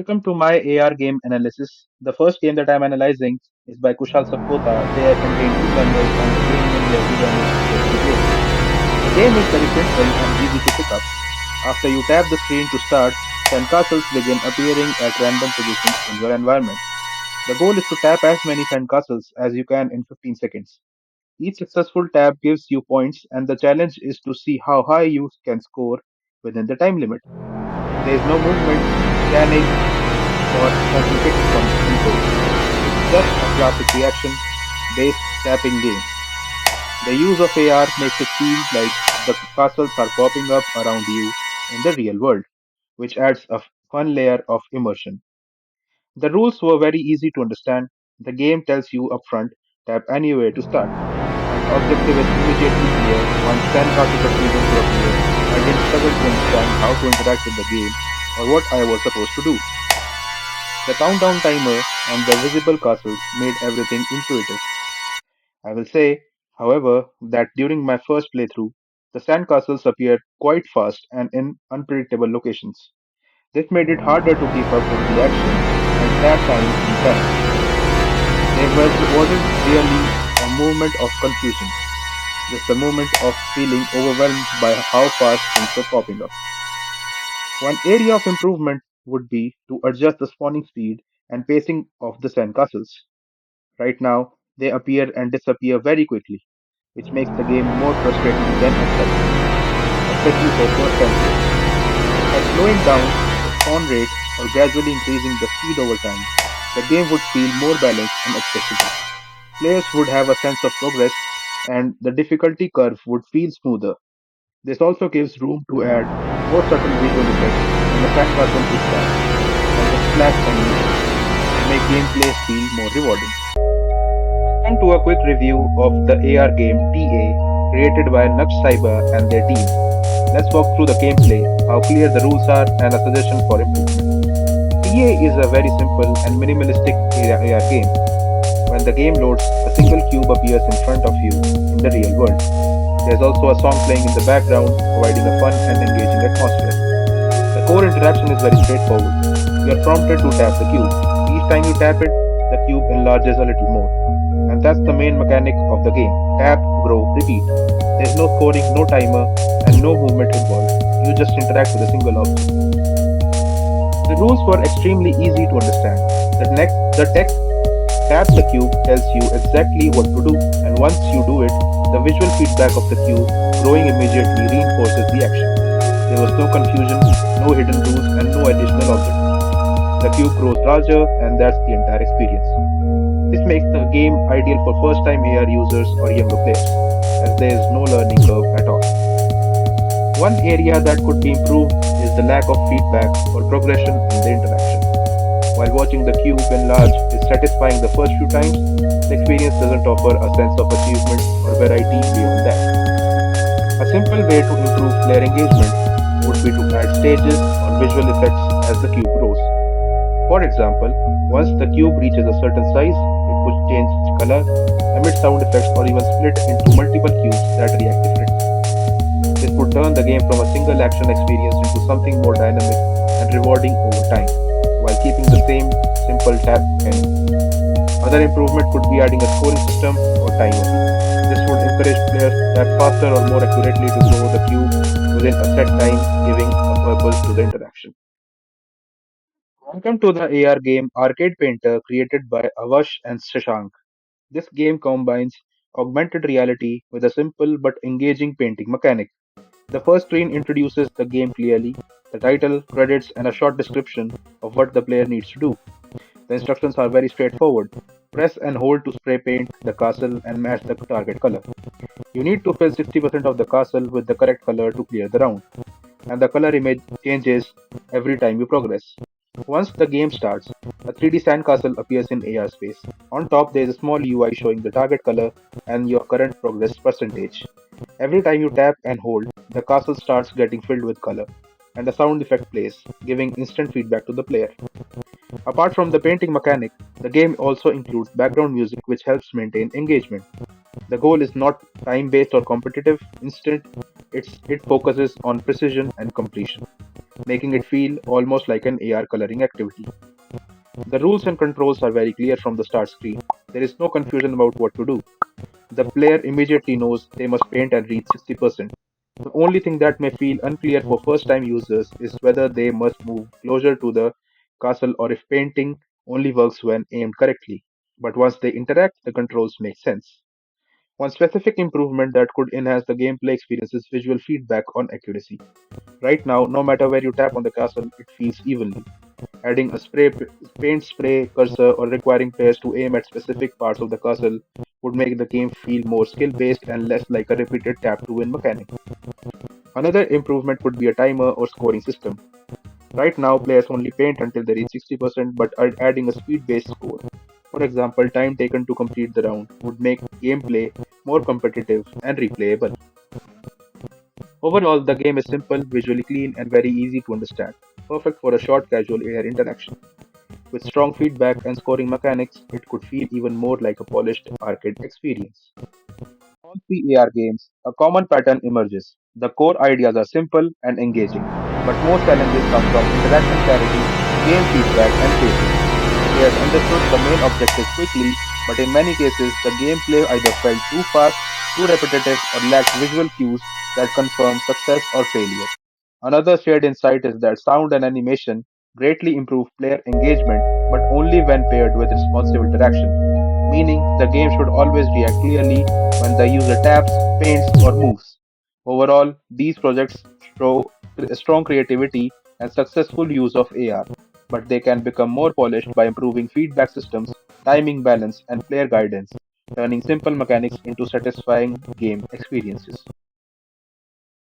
Welcome to my AR game analysis. The first game that I'm analyzing is by Kushal Sapkota. They contain two members and the game name they have given is Destiny Game. The game is very simple and easy to pick up. After you tap the screen to start, sandcastles begin appearing at random positions in your environment. The goal is to tap as many sandcastles as you can in 15 seconds. Each successful tap gives you points, and the challenge is to see how high you can score within the time limit. There is no movement, scanning, or complicated controls. It's just a classic reaction based tapping game. The use of AR makes it feel like the castles are popping up around you in the real world, which adds a fun layer of immersion. The rules were very easy to understand. The game tells you upfront tap anywhere to start, and objective is immediately clear once sandcastles begin to appear. I didn't struggle to understand how to interact with the game or what I was supposed to do. The countdown timer and the visible castles made everything intuitive. I will say, however, that during my first playthrough, the sandcastles appeared quite fast and in unpredictable locations. This made it harder to keep up with the action and tap time in time. Wasn't really a moment of confusion, just a moment of feeling overwhelmed by how fast things were popping up. One area of improvement would be to adjust the spawning speed and pacing of the sandcastles. Right now, they appear and disappear very quickly, which makes the game more frustrating than exciting, especially for first time players. By slowing down the spawn rate or gradually increasing the speed over time, the game would feel more balanced and accessible. Players would have a sense of progress, and the difficulty curve would feel smoother. This also gives room to add more subtle visual effects when a sandcastle is tapped, like a splash animation, to make gameplay feel more rewarding. Welcome to a quick review of the AR game TA, created by Naksh Saiba and their team. Let's walk through the gameplay, how clear the rules are, and a suggestion for improvement. TA is a very simple and minimalistic AR game. When the game loads, a single cube appears in front of you in the real world. There's also a song playing in the background, providing a fun and engaging atmosphere. The core interaction is very straightforward. You are prompted to tap the cube. Each time you tap it, the cube enlarges a little more. And that's the main mechanic of the game. Tap, grow, repeat. There's no scoring, no timer, and no movement involved. You just interact with a single object. The rules were extremely easy to understand. The text tap the cube tells you exactly what to do, and once you do it, the visual feedback of the cube growing immediately reinforces the action. There was no confusion, no hidden rules, and no additional objects. The cube grows larger, and that's the entire experience. This makes the game ideal for first time AR users or younger players, as there is no learning curve at all. One area that could be improved is the lack of feedback or progression in the interaction. While watching the cube enlarge is satisfying the first few times, the experience doesn't offer a sense of achievement or variety beyond that. A simple way to improve player engagement would be to add stages or visual effects as the cube grows. For example, once the cube reaches a certain size, it could change color, emit sound effects, or even split into multiple cubes that react differently. This would turn the game from a single action experience into something more dynamic and rewarding over time, while keeping the same simple tap mechanic. Other improvement could be adding a scoring system or timer. This would encourage players to tap faster or more accurately to grow the cube within a set time, giving a purpose to the interaction. Welcome to the AR game Arcade Painter, created by Avash and Shashank. This game combines augmented reality with a simple but engaging painting mechanic. The first screen introduces the game clearly, the title, credits, and a short description of what the player needs to do. The instructions are very straightforward. Press and hold to spray paint the castle and match the target color. You need to fill 60% of the castle with the correct color to clear the round, and the color image changes every time you progress. Once the game starts, a 3D sandcastle appears in AR space. On top, there is a small UI showing the target color and your current progress percentage. Every time you tap and hold, the castle starts getting filled with color, and the sound effect plays, giving instant feedback to the player. Apart from the painting mechanic, the game also includes background music which helps maintain engagement. The goal is not time based or competitive, instead, it focuses on precision and completion. making it feel almost like an AR coloring activity. The rules and controls are very clear from the start screen. There is no confusion about what to do. The player immediately knows they must paint and reach 60%. The only thing that may feel unclear for first time users is whether they must move closer to the castle or if painting only works when aimed correctly. But once they interact, the controls make sense. One specific improvement that could enhance the gameplay experience is visual feedback on accuracy. Right now, no matter where you tap on the castle, it feels evenly. Adding a paint spray cursor or requiring players to aim at specific parts of the castle would make the game feel more skill based and less like a repeated tap to win mechanic. Another improvement could be a timer or scoring system. Right now, players only paint until they reach 60%, but adding a speed based score, for example, time taken to complete the round, would make gameplay more competitive and replayable. Overall, the game is simple, visually clean, and very easy to understand, perfect for a short casual air interaction. With strong feedback and scoring mechanics, it could feel even more like a polished arcade experience. All three AR games, a common pattern emerges. The core ideas are simple and engaging, but most challenges come from interaction clarity, game feedback, and pacing. Players understood the main objectives quickly, but in many cases, the gameplay either felt too fast, too repetitive, or lacked visual cues that confirm success or failure. Another shared insight is that sound and animation greatly improve player engagement, but only when paired with responsive interaction, meaning the game should always react clearly when the user taps, paints, or moves. Overall, these projects show strong creativity and successful use of AR, but they can become more polished by improving feedback systems, timing balance, and player guidance, turning simple mechanics into satisfying game experiences.